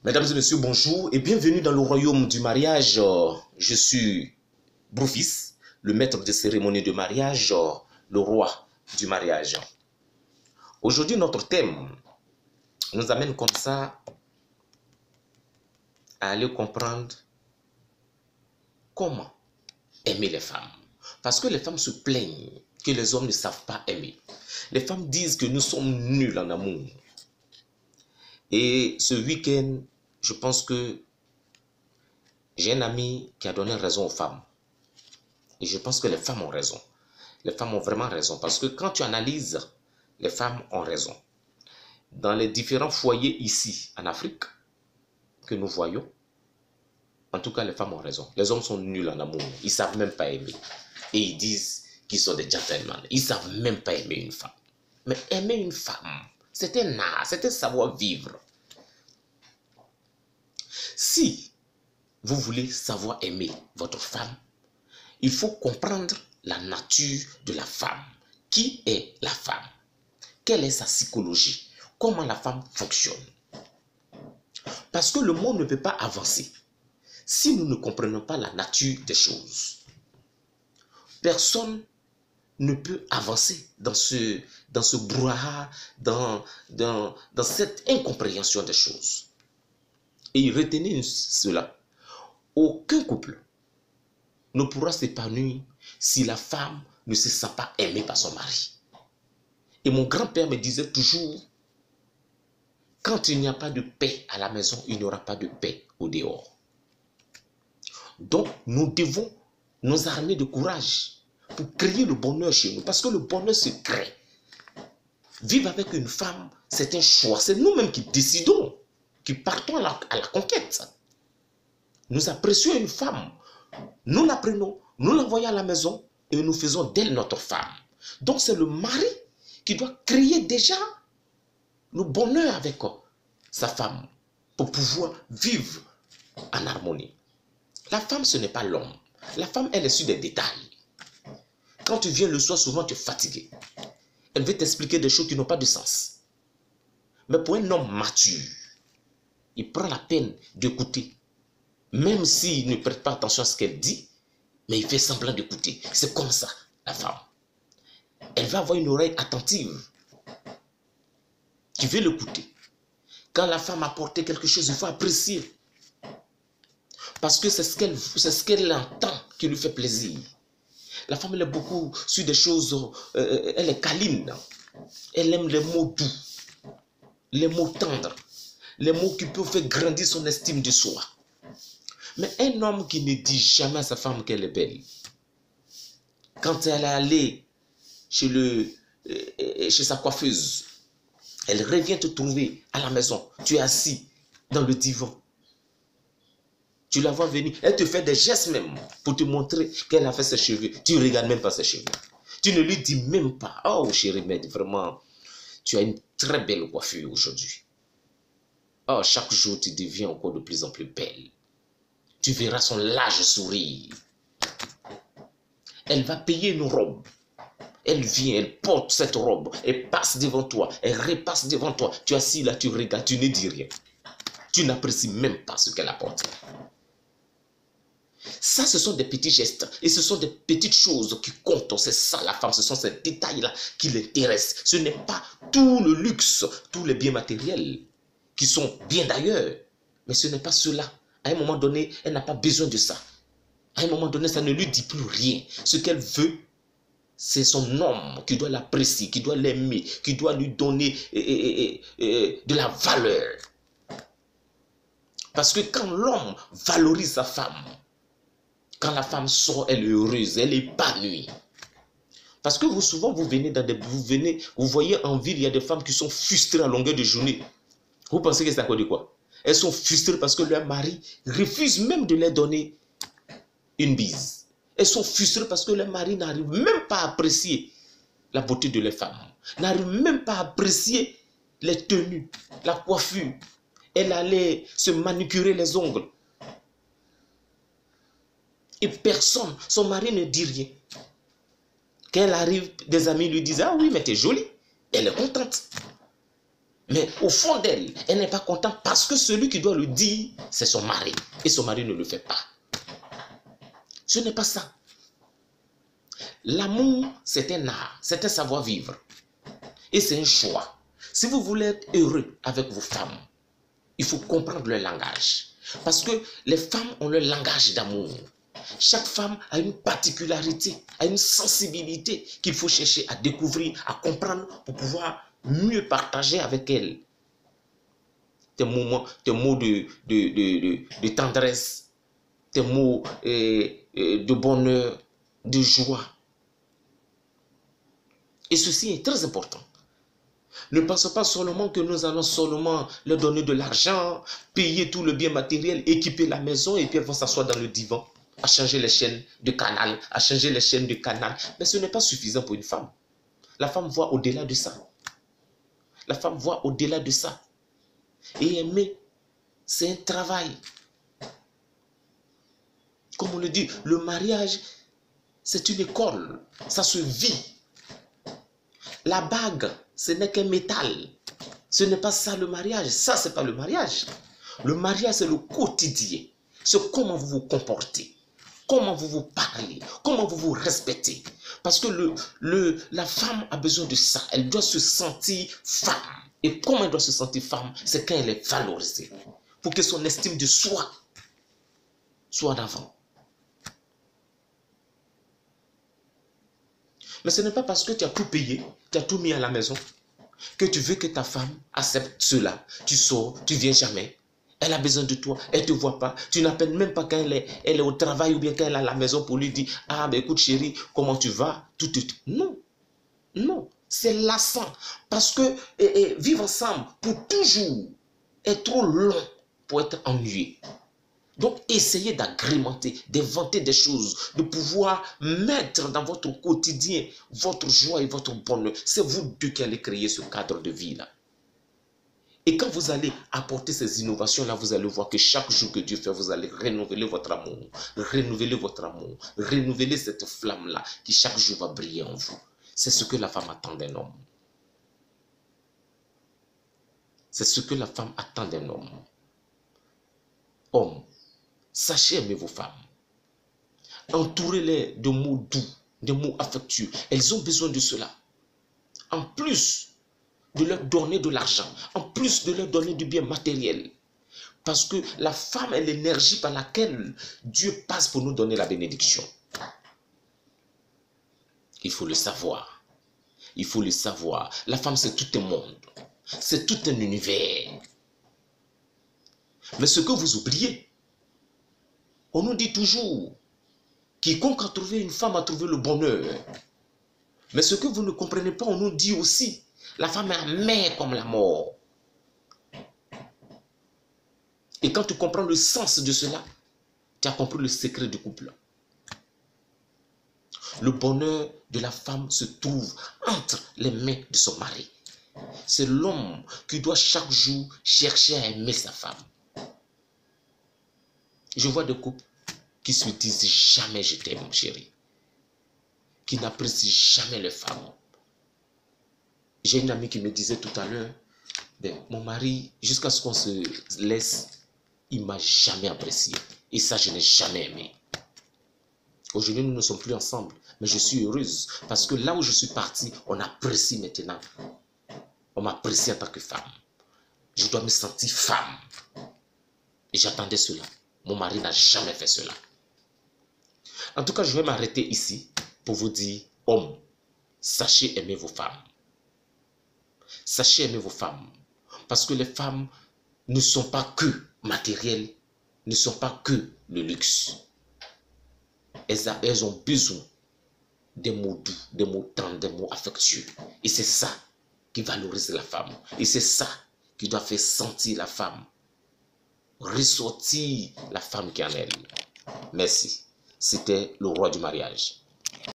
Mesdames et messieurs, bonjour et bienvenue dans le royaume du mariage. Je suis Brofis, le maître de cérémonie de mariage, le roi du mariage. Aujourd'hui, notre thème nous amène comme ça à aller comprendre comment aimer les femmes. Parce que les femmes se plaignent que les hommes ne savent pas aimer. Les femmes disent que nous sommes nuls en amour. Et ce week-end, je pense que j'ai un ami qui a donné raison aux femmes. Et je pense que les femmes ont raison. Les femmes ont vraiment raison. Parce que quand tu analyses, les femmes ont raison. Dans les différents foyers ici, en Afrique, que nous voyons, en tout cas, les femmes ont raison. Les hommes sont nuls en amour. Ils ne savent même pas aimer. Et ils disent qu'ils sont des gentlemen. Ils ne savent même pas aimer une femme. Mais aimer une femme, c'est un art, c'est un savoir-vivre. Si vous voulez savoir aimer votre femme, il faut comprendre la nature de la femme. Qui est la femme? Quelle est sa psychologie? Comment la femme fonctionne? Parce que le monde ne peut pas avancer si nous ne comprenons pas la nature des choses. Personne ne peut avancer dans ce brouhaha, dans cette incompréhension des choses. Et retenez cela. Aucun couple ne pourra s'épanouir si la femme ne se sent pas aimée par son mari. Et mon grand-père me disait toujours, quand il n'y a pas de paix à la maison, il n'y aura pas de paix au dehors. Donc, nous devons nous armer de courage pour créer le bonheur chez nous. Parce que le bonheur se crée. Vivre avec une femme, c'est un choix. C'est nous-mêmes qui décidons, qui partons à la conquête. Nous apprécions une femme. Nous la prenons, nous l'envoyons à la maison et nous faisons d'elle notre femme. Donc, c'est le mari qui doit créer déjà le bonheur avec sa femme pour pouvoir vivre en harmonie. La femme, ce n'est pas l'homme. La femme, elle est sur des détails. Quand tu viens le soir, souvent tu es fatigué. Elle veut t'expliquer des choses qui n'ont pas de sens. Mais pour un homme mature, il prend la peine d'écouter. Même s'il ne prête pas attention à ce qu'elle dit, mais il fait semblant d'écouter. C'est comme ça, la femme. Elle va avoir une oreille attentive qui veut l'écouter. Quand la femme a apporté quelque chose, il faut apprécier. Parce que c'est ce qu'elle entend qui lui fait plaisir. La femme, elle est beaucoup sur des choses, elle est câline. Elle aime les mots doux, les mots tendres, les mots qui peuvent faire grandir son estime de soi. Mais un homme qui ne dit jamais à sa femme qu'elle est belle, quand elle est allée chez sa coiffeuse, elle revient te trouver à la maison, tu es assis dans le divan. Tu la vois venir, elle te fait des gestes même pour te montrer qu'elle a fait ses cheveux. Tu ne regardes même pas ses cheveux. Tu ne lui dis même pas, oh chérie, mais vraiment, tu as une très belle coiffure aujourd'hui. Oh, chaque jour, tu deviens encore de plus en plus belle. Tu verras son large sourire. Elle va payer une robe. Elle vient, elle porte cette robe, elle passe devant toi, elle repasse devant toi. Tu es assis là, tu regardes, tu ne dis rien. Tu n'apprécies même pas ce qu'elle a porté. Ça, ce sont des petits gestes et ce sont des petites choses qui comptent. C'est ça la femme, ce sont ces détails-là qui l'intéressent. Ce n'est pas tout le luxe, tous les biens matériels qui sont bien d'ailleurs. Mais ce n'est pas cela. À un moment donné, elle n'a pas besoin de ça. À un moment donné, ça ne lui dit plus rien. Ce qu'elle veut, c'est son homme qui doit l'apprécier, qui doit l'aimer, qui doit lui donner de la valeur. Parce que quand l'homme valorise sa femme, quand la femme sort, elle est heureuse, elle est épanouie. Parce que souvent, vous voyez en ville, il y a des femmes qui sont frustrées à longueur de journée. Vous pensez que c'est à cause de quoi? Elles sont frustrées parce que leur mari refuse même de leur donner une bise. Elles sont frustrées parce que leur mari n'arrive même pas à apprécier la beauté de leur femme. N'arrive même pas à apprécier les tenues, la coiffure. Elle allait se manicurer les ongles. Et personne, son mari ne dit rien. Quand elle arrive, des amis lui disent, ah oui, mais t'es jolie. Elle est contente. Mais au fond d'elle, elle n'est pas contente parce que celui qui doit le dire, c'est son mari. Et son mari ne le fait pas. Ce n'est pas ça. L'amour, c'est un art, c'est un savoir-vivre. Et c'est un choix. Si vous voulez être heureux avec vos femmes, il faut comprendre leur langage. Parce que les femmes ont leur langage d'amour. Chaque femme a une particularité, a une sensibilité qu'il faut chercher à découvrir, à comprendre pour pouvoir mieux partager avec elle. Tes mots de tendresse, tes mots de bonheur, de joie. Et ceci est très important. Ne pensez pas seulement que nous allons seulement leur donner de l'argent, payer tout le bien matériel, équiper la maison et puis elles vont s'asseoir dans le divan, à changer les chaînes de canal, à changer les chaînes de canal. Mais ce n'est pas suffisant pour une femme. La femme voit au-delà de ça. La femme voit au-delà de ça. Et aimer, c'est un travail. Comme on le dit, le mariage, c'est une école. Ça se vit. La bague, ce n'est qu'un métal. Ce n'est pas ça le mariage. Ça, ce n'est pas le mariage. Le mariage, c'est le quotidien. C'est comment vous vous comportez. Comment vous vous parlez. Comment vous vous respectez. Parce que la femme a besoin de ça. Elle doit se sentir femme. Et comment elle doit se sentir femme? C'est quand elle est valorisée. Pour que son estime de soi soit en avant. Mais ce n'est pas parce que tu as tout payé, tu as tout mis à la maison, que tu veux que ta femme accepte cela. Tu sors, tu ne viens jamais. Elle a besoin de toi, elle ne te voit pas. Tu n'appelles même pas quand elle est au travail ou bien quand elle est à la maison pour lui dire « Ah, ben écoute chérie, comment tu vas ?» Non, non, c'est lassant. Parce que vivre ensemble pour toujours est trop long pour être ennuyé. Donc, essayez d'agrémenter, d'inventer des choses, de pouvoir mettre dans votre quotidien votre joie et votre bonheur. C'est vous deux qui allez créer ce cadre de vie-là. Et quand vous allez apporter ces innovations-là, vous allez voir que chaque jour que Dieu fait, vous allez renouveler votre amour, renouveler cette flamme-là qui chaque jour va briller en vous. C'est ce que la femme attend d'un homme. C'est ce que la femme attend d'un homme. Homme, sachez aimer vos femmes. Entourez-les de mots doux, de mots affectueux. Elles ont besoin de cela. En plus de leur donner de l'argent, en plus de leur donner du bien matériel. Parce que la femme est l'énergie par laquelle Dieu passe pour nous donner la bénédiction. Il faut le savoir. Il faut le savoir. La femme, c'est tout un monde. C'est tout un univers. Mais ce que vous oubliez, on nous dit toujours, quiconque a trouvé une femme a trouvé le bonheur. Mais ce que vous ne comprenez pas, on nous dit aussi, la femme est amère comme la mort. Et quand tu comprends le sens de cela, tu as compris le secret du couple. Le bonheur de la femme se trouve entre les mains de son mari. C'est l'homme qui doit chaque jour chercher à aimer sa femme. Je vois des couples qui se disent jamais je t'aime, chérie. Qui n'apprécient jamais les femmes. J'ai une amie qui me disait tout à l'heure, mon mari, jusqu'à ce qu'on se laisse, il ne m'a jamais apprécié. Et ça, je n'ai jamais aimé. Aujourd'hui, nous ne sommes plus ensemble. Mais je suis heureuse. Parce que là où je suis partie, on apprécie maintenant. On m'apprécie en tant que femme. Je dois me sentir femme. Et j'attendais cela. Mon mari n'a jamais fait cela. En tout cas, je vais m'arrêter ici pour vous dire, hommes, sachez aimer vos femmes. Sachez aimer vos femmes. Parce que les femmes ne sont pas que matérielles, ne sont pas que le luxe. Elles ont besoin des mots doux, des mots tendres, des mots affectueux. Et c'est ça qui valorise la femme. Et c'est ça qui doit faire sentir la femme. Ressortir la femme qui est en elle. Merci. C'était le roi du mariage.